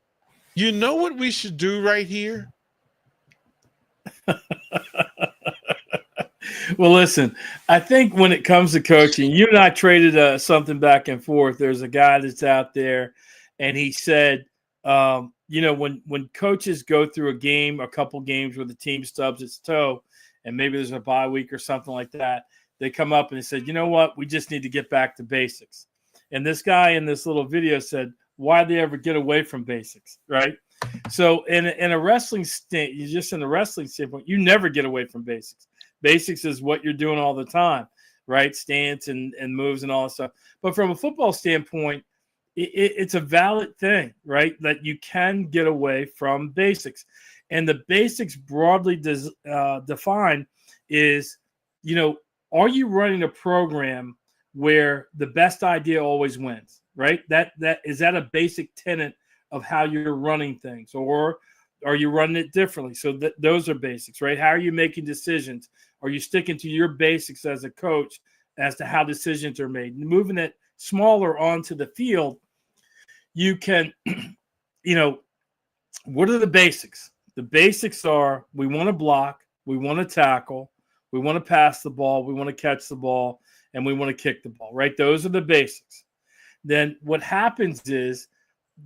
you know what we should do right here? Well, listen, I think when it comes to coaching, you and I traded something back and forth. There's a guy that's out there, and he said, when coaches go through a couple games where the team stubs its toe, and maybe there's a bye week or something like that, they come up and they said, you know what, we just need to get back to basics. And this guy in this little video said, why'd they ever get away from basics, right? So in a wrestling standpoint, you never get away from basics. Basics is what you're doing all the time, right? Stance and moves and all that stuff. But from a football standpoint, it's a valid thing, right? That you can get away from basics. And the basics broadly defined is, are you running a program where the best idea always wins, right? That is that a basic tenet of how you're running things, or are you running it differently? So those are basics, right? How are you making decisions? Are you sticking to your basics as a coach as to how decisions are made? Moving it smaller onto the field, you can, what are the basics? The basics are we want to block, we want to tackle, we want to pass the ball, we want to catch the ball, and we want to kick the ball, right? Those are the basics. Then what happens is,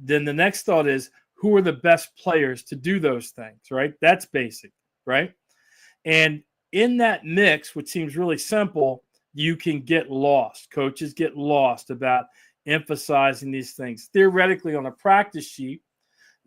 then the next thought is, who are the best players to do those things, right? That's basic, right? And in that mix, which seems really simple, you can get lost. Coaches get lost about emphasizing these things. Theoretically, on a practice sheet,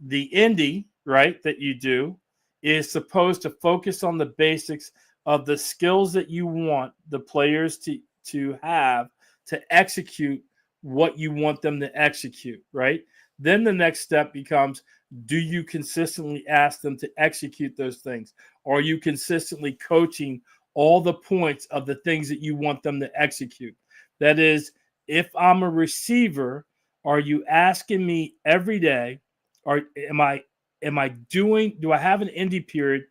the Indy, right, that you do is supposed to focus on the basics of the skills that you want the players to have to execute what you want them to execute, right? Then the next step becomes, do you consistently ask them to execute those things? Are you consistently coaching all the points of the things that you want them to execute? That is, if I'm a receiver, are you asking me every day, or do I have an indie period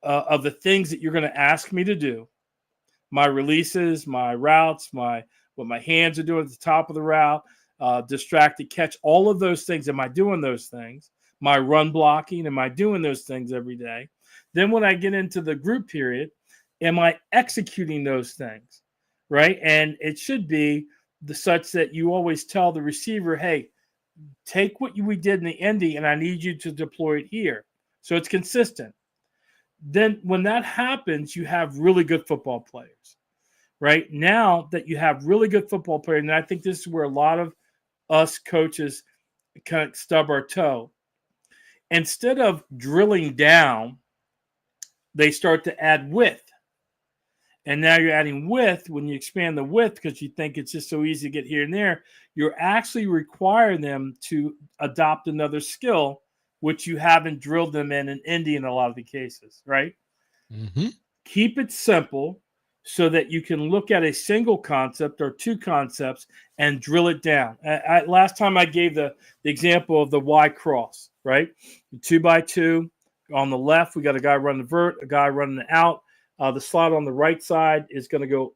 of the things that you're going to ask me to do? My releases, my routes, what my hands are doing at the top of the route, distracted catch, all of those things. Am I doing those things? My run blocking, am I doing those things every day? Then when I get into the group period, am I executing those things, right? And it should be such that you always tell the receiver, hey, take what we did in the Indy and I need you to deploy it here. So it's consistent. Then when that happens, you have really good football players, right? Now that you have really good football players, and I think this is where a lot of us coaches kind of stub our toe. Instead of drilling down, they start to add width. And now you're adding width. When you expand the width, because you think it's just so easy to get here and there, you're actually requiring them to adopt another skill which you haven't drilled them in Indy in a lot of the cases, right? Mm-hmm. Keep it simple so that you can look at a single concept or two concepts and drill it down. Last time I gave the example of the Y cross, right? 2x2 on the left, we got a guy running the vert, a guy running the out. The slot on the right side is going to go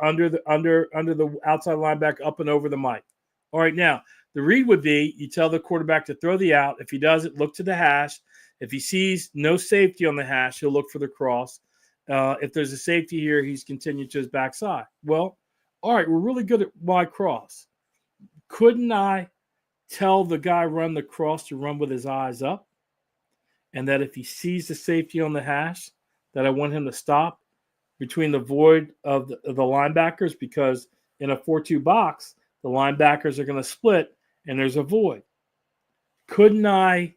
under the outside linebacker, up and over the mic. All right, now the read would be you tell the quarterback to throw the out. If he doesn't, look to the hash. If he sees no safety on the hash, he'll look for the cross. If there's a safety here, he's continued to his backside. Well, all right, we're really good at Y cross. Couldn't I tell the guy run the cross to run with his eyes up? And that if he sees the safety on the hash, that I want him to stop between the void of the linebackers, because in a 4-2 box, the linebackers are going to split and there's a void. Couldn't I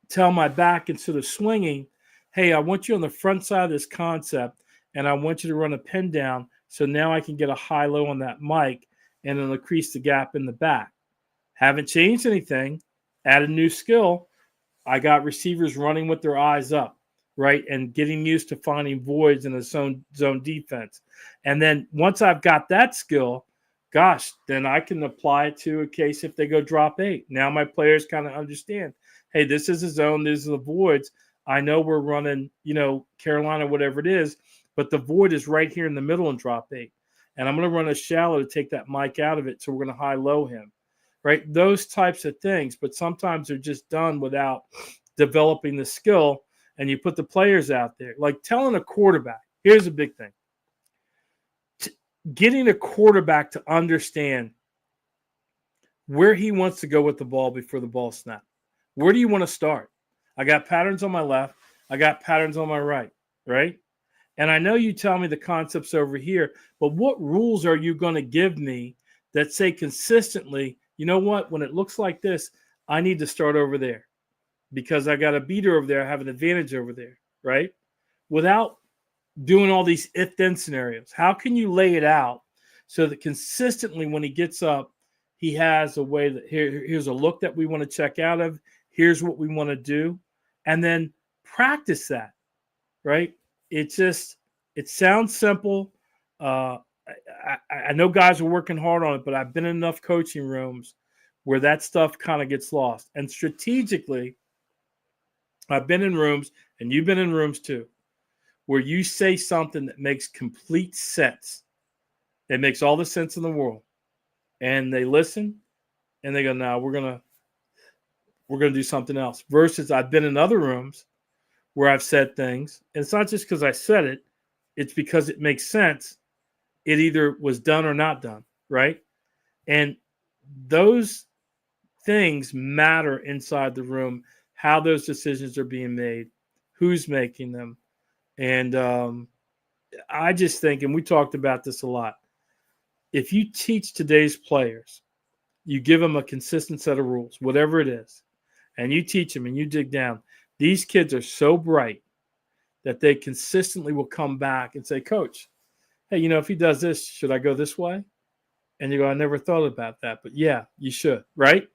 tell my back, instead of swinging, hey, I want you on the front side of this concept and I want you to run a pin down so now I can get a high-low on that mic and it'll increase the gap in the back. Haven't changed anything, added a new skill. I got receivers running with their eyes up, right, and getting used to finding voids in a zone defense. And then once I've got that skill, gosh, then I can apply it to a case if they go drop 8. Now my players kind of understand, hey, this is a zone, these are the voids. I know we're running, Carolina, whatever it is, but the void is right here in the middle in drop 8. And I'm going to run a shallow to take that mic out of it, so we're going to high-low him. Right, those types of things, but sometimes they're just done without developing the skill, and you put the players out there. Like telling a quarterback, here's a big thing. Getting a quarterback to understand where he wants to go with the ball before the ball snap. Where do you want to start? I got patterns on my left. I got patterns on my right, right? And I know you tell me the concepts over here, but what rules are you going to give me that say consistently, you know what, when it looks like this, I need to start over there because I got a beater over there. I have an advantage over there, right? Without doing all these if-then scenarios. How can you lay it out so that consistently when he gets up, he has a way that here's a look that we want to check out of. Here's what we want to do. And then practice that, right? It sounds simple. I know guys are working hard on it, but I've been in enough coaching rooms where that stuff kind of gets lost. And strategically, I've been in rooms, and you've been in rooms too, where you say something that makes complete sense. It makes all the sense in the world. And they listen, and they go, no, we're gonna do something else. Versus I've been in other rooms where I've said things, and it's not just because I said it, it's because it makes sense. It either was done or not done, right? And those things matter inside the room, how those decisions are being made, who's making them. And I just think, and we talked about this a lot, if you teach today's players, you give them a consistent set of rules, whatever it is, and you teach them and you dig down, these kids are so bright that they consistently will come back and say, Coach, hey, if he does this, should I go this way? And you go, I never thought about that. But yeah, you should, right?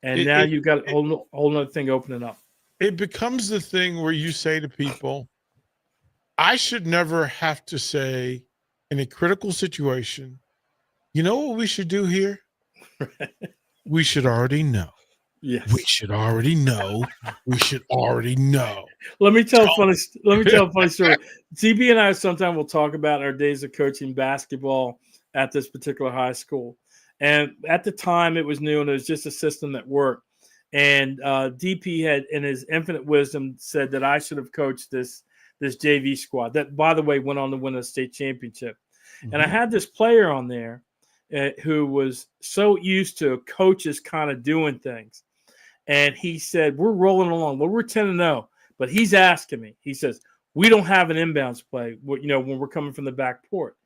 And now you've got a whole other thing opening up. It becomes the thing where you say to people, I should never have to say in a critical situation, you know what we should do here? We should already know. Yes. We should already know. We should already know. Let me tell a funny story. CB and I sometimes will talk about our days of coaching basketball at this particular high school. And at the time, it was new, and it was just a system that worked. And DP had, in his infinite wisdom, said that I should have coached this JV squad that, by the way, went on to win a state championship. Mm-hmm. And I had this player on there who was so used to coaches kind of doing things. And he said, we're rolling along. Well, we're 10-0. But he's asking me. He says, we don't have an inbounds play, when we're coming from the back court.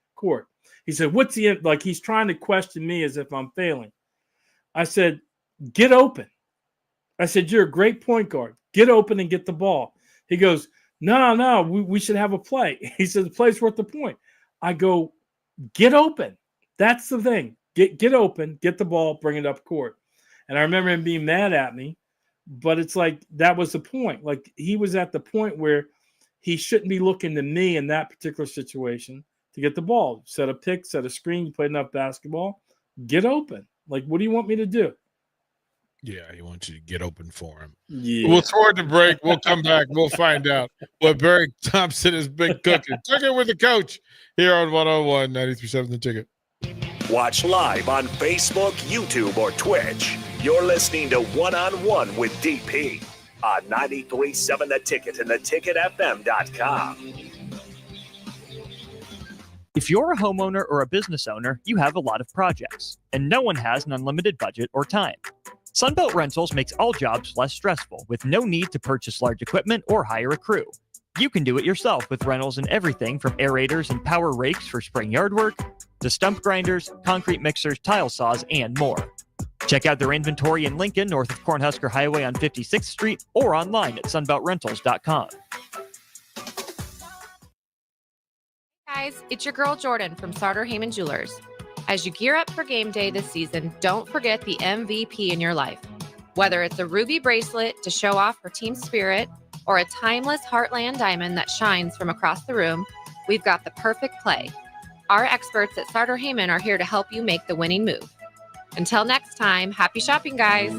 He said, what's the – like he's trying to question me as if I'm failing. I said, get open. I said, you're a great point guard. Get open and get the ball. He goes, no, we should have a play. He said, the play's worth the point. I go, get open. That's the thing. Get open, get the ball, bring it up court. And I remember him being mad at me But it's like that was the point. Like he was at the point where he shouldn't be looking to me in that particular situation to get the ball. Set a pick, set a screen, you play enough basketball, get open. Like, what do you want me to do? Yeah, he wants you to get open for him. Yeah. We'll throw it to break. We'll come back. We'll find out what Barry Thompson has been cooking. Cooking with the coach here on 101 93.7 The Ticket. Watch live on Facebook, YouTube, or Twitch. You're listening to One on One with DP on 93.7 The Ticket and theticketfm.com. If you're a homeowner or a business owner, you have a lot of projects, and no one has an unlimited budget or time. Sunbelt Rentals makes all jobs less stressful with no need to purchase large equipment or hire a crew. You can do it yourself with rentals and everything from aerators and power rakes for spring yard work to stump grinders, concrete mixers, tile saws, and more. Check out their inventory in Lincoln, north of Cornhusker Highway on 56th Street, or online at sunbeltrentals.com. Guys, it's your girl Jordan from Sartor Heyman Jewelers. As you gear up for game day this season, don't forget the MVP in your life. Whether it's a ruby bracelet to show off her team spirit or a timeless Heartland diamond that shines from across the room, we've got the perfect play. Our experts at Sartor Heyman are here to help you make the winning move. Until next time, happy shopping, guys.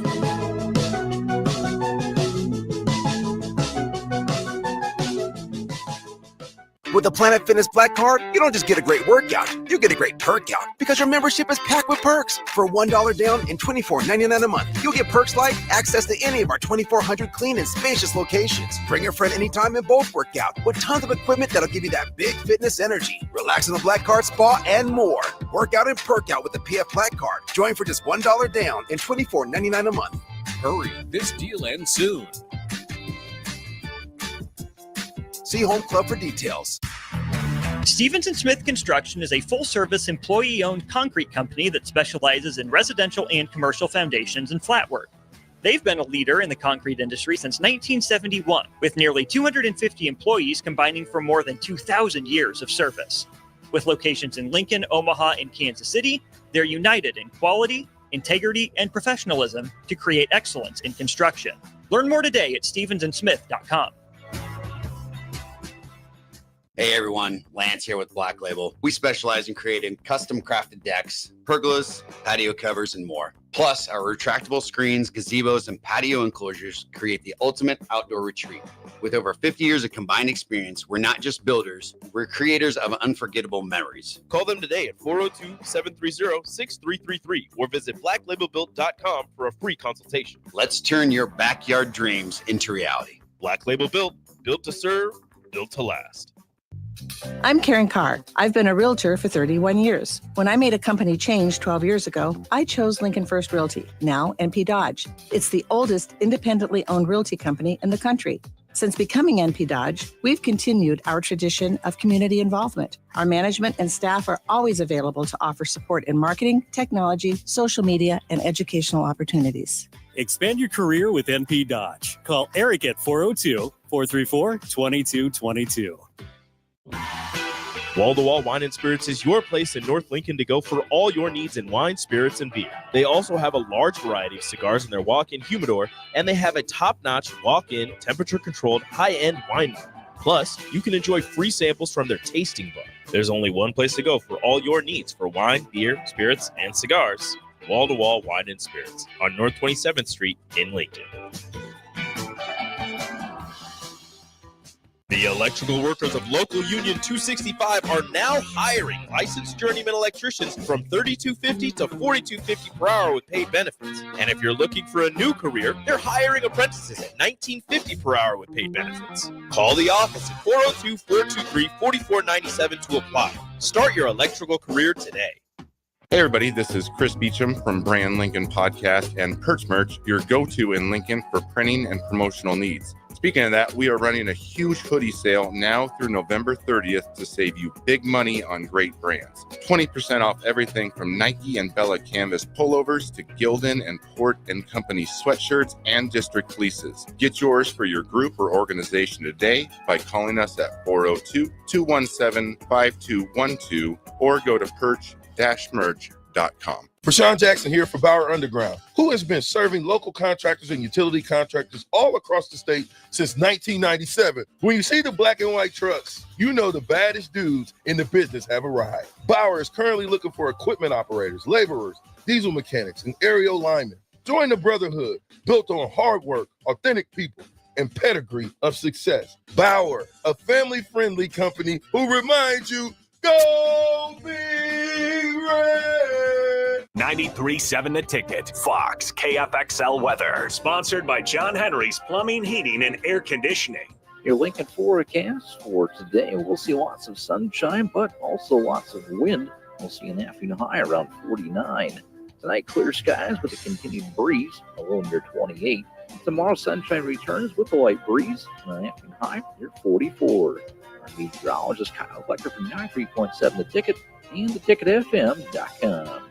With the Planet Fitness Black Card, you don't just get a great workout, you get a great perk out because your membership is packed with perks. For $1 down and $24.99 a month, you'll get perks like access to any of our 2,400 clean and spacious locations. Bring a friend anytime and both work out with tons of equipment that'll give you that big fitness energy. Relax in the Black Card spa and more. Work out and perk out with the PF Black Card. Join for just $1 down and $24.99 a month. Hurry, this deal ends soon. See Home Club for details. Stevens & Smith Construction is a full-service, employee-owned concrete company that specializes in residential and commercial foundations and flat work. They've been a leader in the concrete industry since 1971, with nearly 250 employees combining for more than 2,000 years of service. With locations in Lincoln, Omaha, and Kansas City, they're united in quality, integrity, and professionalism to create excellence in construction. Learn more today at stevensandsmith.com. Hey everyone, Lance here with Black Label. We specialize in creating custom crafted decks, pergolas, patio covers, and more. Plus, our retractable screens, gazebos, and patio enclosures create the ultimate outdoor retreat. With over 50 years of combined experience, we're not just builders, we're creators of unforgettable memories. Call them today at 402-730-6333 or visit blacklabelbuilt.com for a free consultation. Let's turn your backyard dreams into reality. Black Label Built, built to serve, built to last. I'm Karen Carr. I've been a realtor for 31 years. When I made a company change 12 years ago, I chose Lincoln First Realty, now NP Dodge. It's the oldest independently owned realty company in the country. Since becoming NP Dodge, we've continued our tradition of community involvement. Our management and staff are always available to offer support in marketing, technology, social media, and educational opportunities. Expand your career with NP Dodge. Call Eric at 402-434-2222. Wall to Wall Wine and Spirits is your place in North Lincoln to go for all your needs in wine, spirits, and beer. They also have a large variety of cigars in their walk-in humidor, and they have a top-notch walk-in, temperature-controlled, high-end wine room. Plus, you can enjoy free samples from their tasting book. There's only one place to go for all your needs for wine, beer, spirits, and cigars. Wall to Wall Wine and Spirits on North 27th Street in Lincoln. The electrical workers of Local Union 265 are now hiring licensed journeyman electricians from $32.50 to $42.50 per hour with paid benefits. And if you're looking for a new career, they're hiring apprentices at $19.50 per hour with paid benefits. Call the office at 402-423-4497 to apply. Start your electrical career today. Hey everybody, this is Chris Beecham from Brand Lincoln Podcast and Perch Merch, your go-to in Lincoln for printing and promotional needs. Speaking of that, we are running a huge hoodie sale now through November 30th to save you big money on great brands. 20% off everything from Nike and Bella Canvas pullovers to Gildan and Port & Company sweatshirts and district fleeces. Get yours for your group or organization today by calling us at 402-217-5212 or go to perch-merch.com. Rashawn Jackson here for Bauer Underground, who has been serving local contractors and utility contractors all across the state since 1997. When you see the black and white trucks, you know the baddest dudes in the business have arrived. Bauer is currently looking for equipment operators, laborers, diesel mechanics, and aerial linemen. Join the brotherhood built on hard work, authentic people, and pedigree of success. Bauer, a family-friendly company who reminds you, go Big Red! 93.7 The Ticket, Fox, KFXL weather. Sponsored by John Henry's Plumbing, Heating, and Air Conditioning. Your Lincoln forecast for today, we'll see lots of sunshine, but also lots of wind. We'll see an afternoon high around 49. Tonight, clear skies with a continued breeze, a low near 28. Tomorrow, sunshine returns with a light breeze, and an afternoon high near 44. Our meteorologist Kyle Flecker from 93.7 The Ticket and theticketfm.com.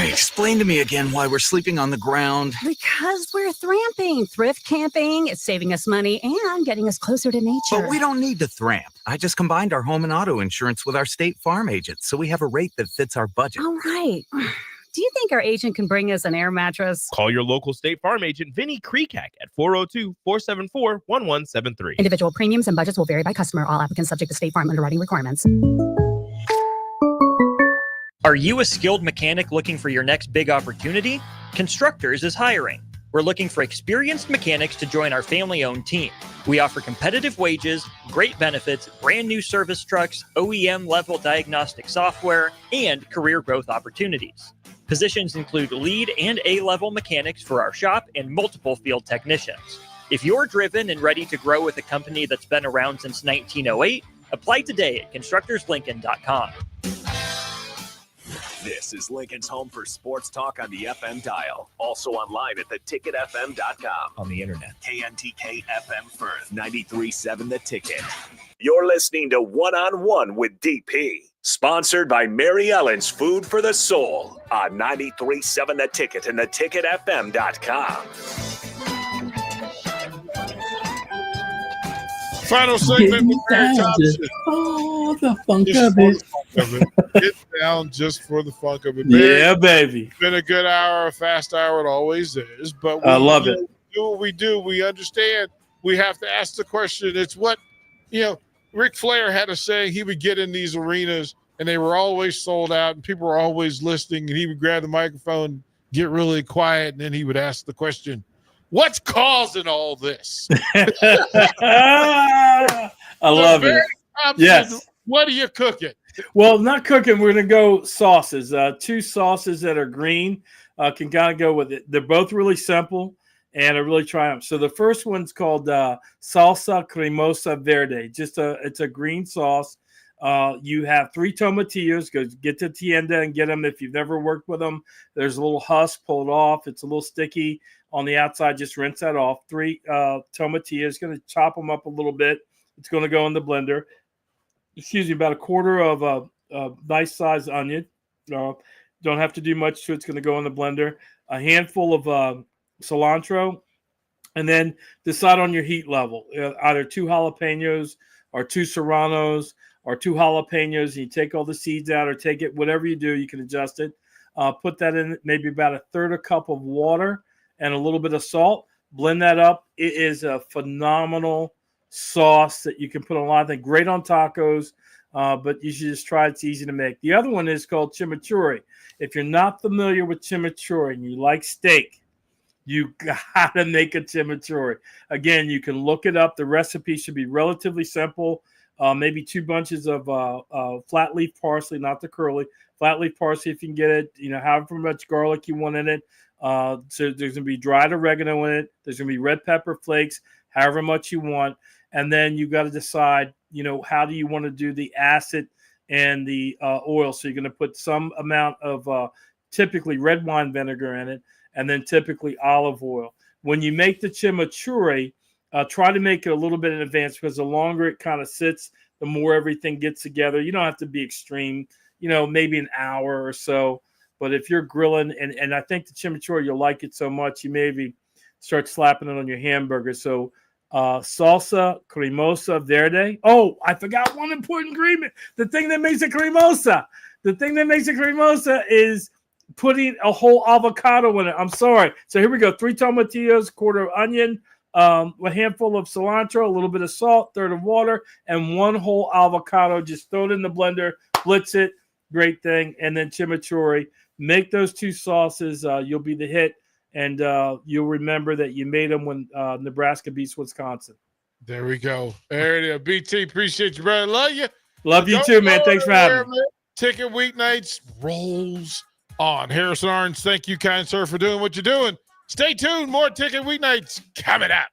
Explain to me again why we're sleeping on the ground. Because we're thramping. Thrift camping. It's saving us money and getting us closer to nature. But we don't need to thramp. I just combined our home and auto insurance with our State Farm agent, so we have a rate that fits our budget. All right. Do you think our agent can bring us an air mattress? Call your local State Farm agent, Vinny Kreekak, at 402-474-1173. Individual premiums and budgets will vary by customer. All applicants subject to State Farm underwriting requirements. Are you a skilled mechanic looking for your next big opportunity? Constructors is hiring. We're looking for experienced mechanics to join our family-owned team. We offer competitive wages, great benefits, brand new service trucks, OEM-level diagnostic software, and career growth opportunities. Positions include lead and A-level mechanics for our shop and multiple field technicians. If you're driven and ready to grow with a company that's been around since 1908, apply today at constructorslincoln.com. This is Lincoln's home for sports talk on the FM dial. Also online at theticketfm.com. On the internet. KNTK FM Firth, 93.7 The Ticket. You're listening to One-on-One with DP. Sponsored by Mary Ellen's Food for the Soul on 93.7 The Ticket and theticketfm.com. Final segment with Barry Thompson. Oh, the funk of it. Get down just for the funk of it. Barry, Yeah, baby. It's been a good hour, a fast hour. It always is. But I love it. Do what we do. We understand. We have to ask the question. It's what, Ric Flair had a saying. He would get in these arenas and they were always sold out and people were always listening. And he would grab the microphone, get really quiet, and then he would ask the question, what's causing all this? I love it. Yes. What are you cooking? Well, not cooking. We're going to go sauces. Two sauces that are green can kind of go with it. They're both really simple and are really triumph. So the first one's called Salsa Cremosa Verde. It's a green sauce. You have 3 tomatillos. Go get to Tienda and get them if you've never worked with them. There's a little husk. Pull it off. It's a little sticky on the outside. Just rinse that off. 3 tomatillos. Going to chop them up a little bit. It's going to go in the blender. About a quarter of a nice sized onion. Don't have to do much to it. It's going to go in the blender. A handful of cilantro, and then decide on your heat level. Either 2 jalapenos or 2 serranos or 2 jalapenos. And you take all the seeds out, or take it. Whatever you do, you can adjust it. Put that in maybe about a third a cup of water and a little bit of salt. Blend that up. It is a phenomenal sauce that you can put on a lot of things. Great on tacos, but you should just try it. It's easy to make. The other one is called chimichurri. If you're not familiar with chimichurri and you like steak, you gotta make a chimichurri. Again, you can look it up. The recipe should be relatively simple. Maybe 2 bunches of flat leaf parsley, not the curly. Flat leaf parsley, if you can get it. However much garlic you want in it. So there's going to be dried oregano in it. There's going to be red pepper flakes, however much you want. And then you got to decide, how do you want to do the acid and the oil. So you're going to put some amount of typically red wine vinegar in it, and then typically olive oil. When you make the chimichurri, try to make it a little bit in advance, because the longer it kind of sits, the more everything gets together. You don't have to be extreme, maybe an hour or so. But if you're grilling, and I think the chimichurri, you'll like it so much, you maybe start slapping it on your hamburger. So salsa cremosa verde. Oh, I forgot one important ingredient. The thing that makes it cremosa. The thing that makes it cremosa is putting a whole avocado in it. I'm sorry. So here we go. 3 tomatillos, quarter of onion, a handful of cilantro, a little bit of salt, third of water, and 1 whole avocado. Just throw it in the blender, blitz it. Great thing. And then chimichurri. Make those 2 sauces. You'll be the hit. And you'll remember that you made them when Nebraska beats Wisconsin. There we go. There it is. BT, appreciate you, brother. Love you. Love you too, man. Thanks for having me. Ticket weeknights rolls on. Harrison Orange, thank you, kind sir, for doing what you're doing. Stay tuned. More Ticket Weeknights coming up.